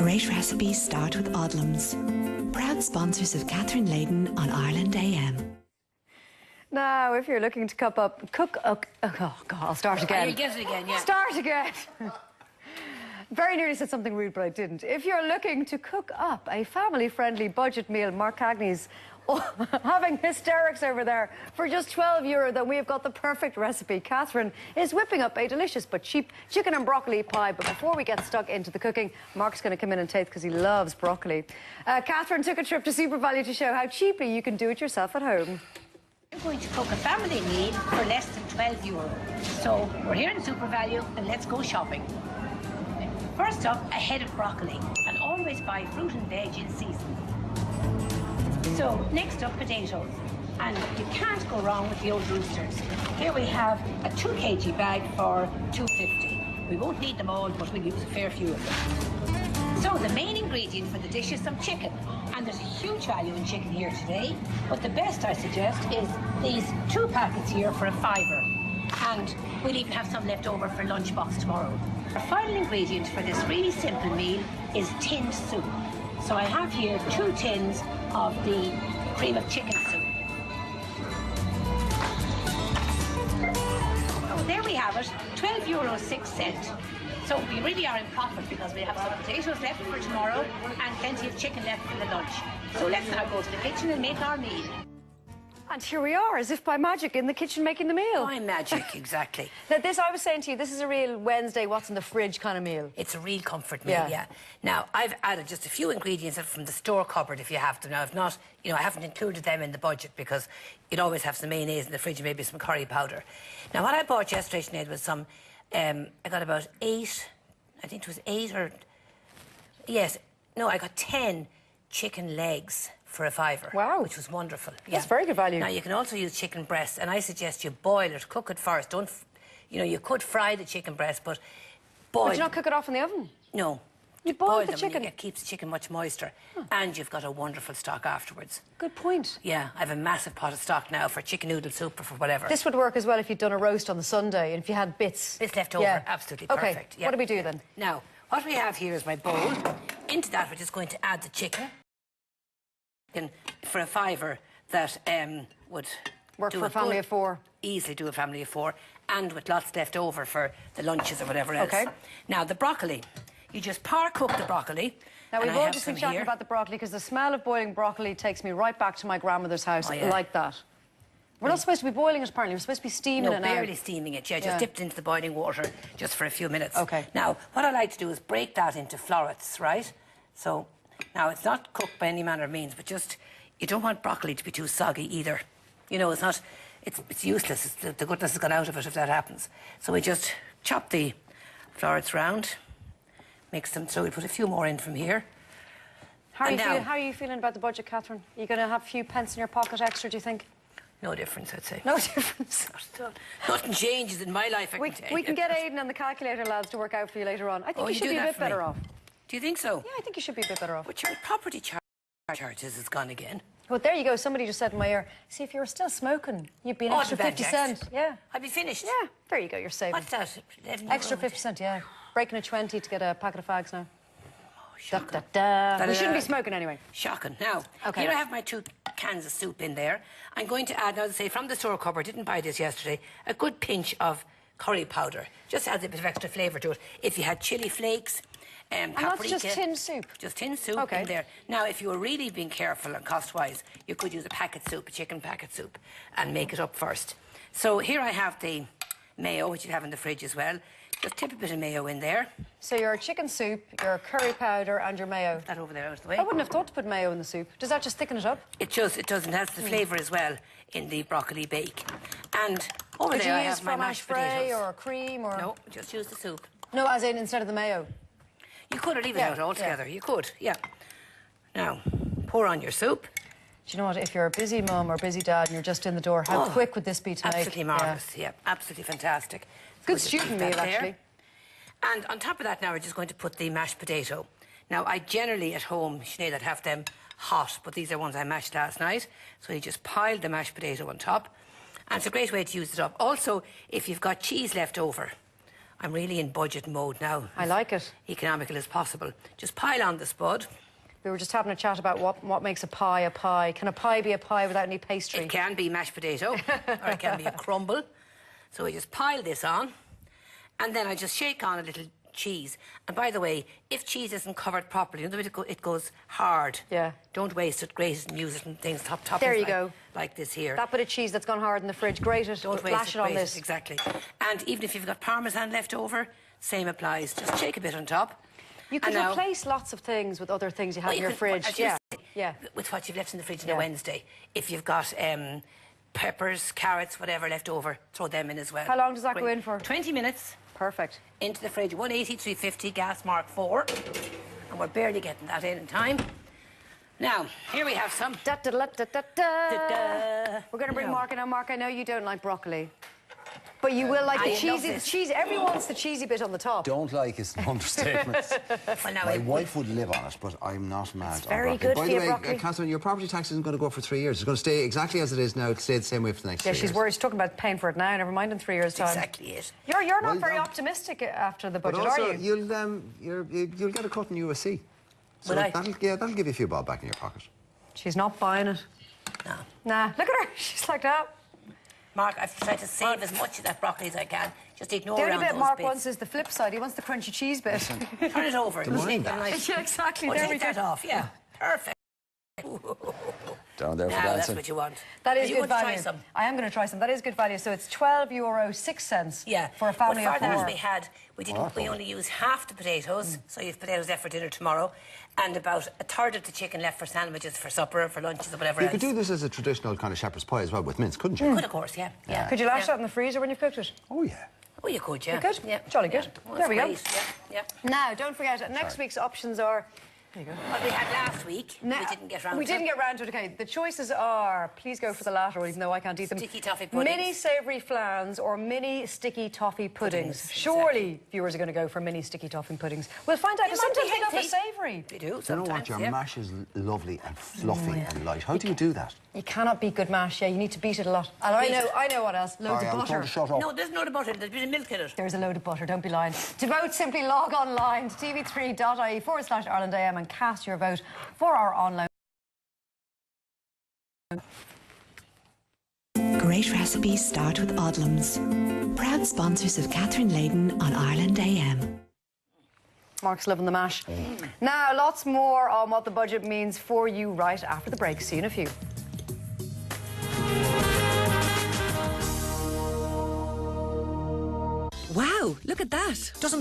Great recipes start with Odlums. Proud sponsors of Catherine Leyden on Ireland AM. Now, if you're looking to cook up... Oh, God, I'll start again. You'll get it again, yeah. Start again. Very nearly said something rude, but I didn't. If you're looking to cook up a family-friendly budget meal, Mark Cagney's having hysterics over there for just €12, then we've got the perfect recipe. Catherine is whipping up a delicious but cheap chicken and broccoli pie. But before we get stuck into the cooking, Mark's going to come in and taste because he loves broccoli. Catherine took a trip to Super Value to show how cheaply you can do it yourself at home. We're going to cook a family meal for less than €12. So we're here in Super Value and let's go shopping. First up, a head of broccoli, and always buy fruit and veg in season. So next up, potatoes, and you can't go wrong with the old roosters. Here we have a 2 kg bag for $2.50. We won't need them all, but we'll use a fair few of them. So the main ingredient for the dish is some chicken, and there's a huge value in chicken here today, but the best I suggest is these 2 packets here for £5, and we'll even have some left over for lunchbox tomorrow. Our final ingredient for this really simple meal is tinned soup. So I have here 2 tins of the cream of chicken soup. Oh, there we have it, €12.06. So we really are in profit because we have some potatoes left for tomorrow and plenty of chicken left for the lunch. So let's now go to the kitchen and make our meal. And here we are, as if by magic, in the kitchen making the meal. By magic, exactly. Now, this, I was saying to you, this is a real Wednesday, what's in the fridge kind of meal. It's a real comfort meal, yeah. Now, I've added just a few ingredients from the store cupboard if you have them. Now, if not, you know, I haven't included them in the budget because you'd always have some mayonnaise in the fridge and maybe some curry powder. Now, what I bought yesterday, Sinead, was some, I got about 8, I think it was 8 or... Yes, no, I got 10 chicken legs for a £5. Wow. Which was wonderful. That's very good value. Now, you can also use chicken breast, and I suggest you boil it, cook it first. Don't, you know, you could fry the chicken breast, but boil. Would you not cook it off in the oven? No. You boil the them chicken? And it keeps the chicken much moister. And you've got a wonderful stock afterwards. Good point. Yeah, I have a massive pot of stock now for chicken noodle soup or for whatever. This would work as well if you'd done a roast on the Sunday and if you had bits. Bits left over, absolutely perfect. Okay, what do we do then? Now, what we have here is my bowl. Into that, we're just going to add the chicken. For a £5 that would work for a family of 4. Easily do a family of 4, and with lots left over for the lunches or whatever else. Okay. Now the broccoli, you just cook the broccoli. Now we've all just been chatting about the broccoli because the smell of boiling broccoli takes me right back to my grandmother's house, like that. We're not supposed to be boiling it, apparently. We're supposed to be steaming it now. No, barely steaming it, just dipped into the boiling water just for a few minutes. Okay. Now, what I like to do is break that into florets, right? So, now, it's not cooked by any manner of means, but just, you don't want broccoli to be too soggy either. You know, it's not, it's useless. The goodness has gone out of it if that happens. So we just chop the florets round, mix them, so we put a few more in from here. How are you feeling about the budget, Catherine? Are you going to have a few pence in your pocket extra, do you think? No difference, I'd say. No difference? Nothing changes in my life, We can get Aidan and the calculator lads to work out for you later on. I think you should be a bit better off. Do you think so? Yeah, I think you should be a bit better off. But your property charges has gone again. Well, there you go. Somebody just said in my ear, see, if you were still smoking, you'd be an extra 50 cents. Yeah. I'd be finished. Yeah, there you go, you're saving. What's that? Extra 50 cents, yeah. Breaking a 20 to get a packet of fags now. Shocking. We shouldn't be smoking anyway. Shocking. Now, here I have my 2 cans of soup in there. I'm going to add, now to say, from the store cupboard, didn't buy this yesterday, a good pinch of curry powder. Just adds a bit of extra flavour to it. If you had chilli flakes, and paprika. that's just tinned soup? Just tinned soup in there. Now, if you were really being careful and cost-wise, you could use a packet soup, a chicken packet soup, and make it up first. So here I have the mayo, which you have in the fridge as well. Just tip a bit of mayo in there. So your chicken soup, your curry powder and your mayo. That over there out of the way. I wouldn't have thought to put mayo in the soup. Does that just thicken it up? It does, it does, and has the flavour as well in the broccoli bake. And over there I have my mashed potatoes. Or cream or... No, just use the soup. No, as in instead of the mayo. You could leave it out altogether. You could, Now, pour on your soup. Do you know what? If you're a busy mum or busy dad and you're just in the door, how quick would this be to make? Absolutely marvellous, absolutely fantastic. Good student meal, actually. And on top of that now, we're just going to put the mashed potato. Now, I generally at home, Sinead, I'd have them hot, but these are ones I mashed last night. So you just pile the mashed potato on top. And it's a great way to use it up. Also, if you've got cheese left over I'm really in budget mode now. I like it. Economical as possible. Just pile on the spud. We were just having a chat about what makes a pie a pie. Can a pie be a pie without any pastry? It can be mashed potato, or it can be a crumble. So I just pile this on, and then I just shake on a little cheese. And by the way, if cheese isn't covered properly, you know, it goes hard. Yeah. Don't waste it, grate it and use it and things. Toppings there you go. Like this here. That bit of cheese that's gone hard in the fridge, grate it, Don't flash it on this. Exactly. And even if you've got parmesan left over, same applies. Just shake a bit on top. You could replace lots of things with other things you have in your fridge. Yeah. With what you've left in the fridge on a Wednesday. If you've got peppers, carrots, whatever left over, throw them in as well. How long does that go in for? 20 minutes. Perfect. Into the fridge, 180, 350, gas mark 4. And we're barely getting that in time. Now, here we have some. Da, da, da, da, da, da. We're going to bring Mark in. Now, Mark, I know you don't like broccoli. But you will like the cheesy. Everyone wants the cheesy bit on the top. Don't like is an understatement. Well, now my wife would live on it, but I'm not mad. It's very good for you, broccoli. By the way, Catherine, your property tax isn't going to go up for 3 years. It's going to stay exactly as it is now. It'll stay the same way for the next 3 years. Yeah, she's worried. She's talking about paying for it now. Never mind in 3 years' time. Exactly it. You're not very optimistic after the budget, but also, are you? You'll get a cut in USC. So Will I? that'll give you a few bob back in your pocket. She's not buying it. No. Nah, look at her. She's like that. Mark, I've tried to save as much of that broccoli as I can. Just ignore The only bit Mark bits. wants is the flip side. He wants the crunchy cheese bit. Turn it over. Don't mind that. Nice. Yeah, exactly. There we that off. Yeah, perfect. Down there for Now, dancing. that's what you want. That is you good want to value. try some? I am going to try some. That is good value. So it's €12.06 for a family of But for four. that we only use half the potatoes, so you have potatoes left for dinner tomorrow, and about a third of the chicken left for sandwiches, for supper, for lunches, or whatever You else. could do this as a traditional kind of shepherd's pie as well with mince, couldn't you? Could, of course, yeah. Could you lash that in the freezer when you've cooked it? Oh, yeah. Oh, you could, yeah. You could? Yeah. Jolly good. Well, There we go. great. Yeah. Now, don't forget, next week's options are... There you go. What we had last week, we didn't get round to. We didn't get round to it, okay. The choices are, please go for the latter, even though I can't eat them. Sticky toffee puddings. Mini savoury flans or mini sticky toffee puddings. Puddings, Surely viewers are going to go for mini sticky toffee puddings. We'll find out, because sometimes they go for healthy. savoury. We do, You know what? sometimes, Your yeah. mash is lovely and fluffy and light. How do you do that? You cannot beat good mash, yeah, you need to beat it a lot. And I know what else, loads of butter. Shut up. No, there's no butter, there's a bit of milk in it. There's a load of butter, don't be lying. To vote, simply log online to tv3.ie/IrelandAM and cast your vote for our online. Great recipes start with Odlums. Proud sponsors of Catherine Leyden on Ireland AM. Mark's loving the mash. Now, lots more on what the budget means for you right after the break. See you in a few. Wow, look at that. Doesn't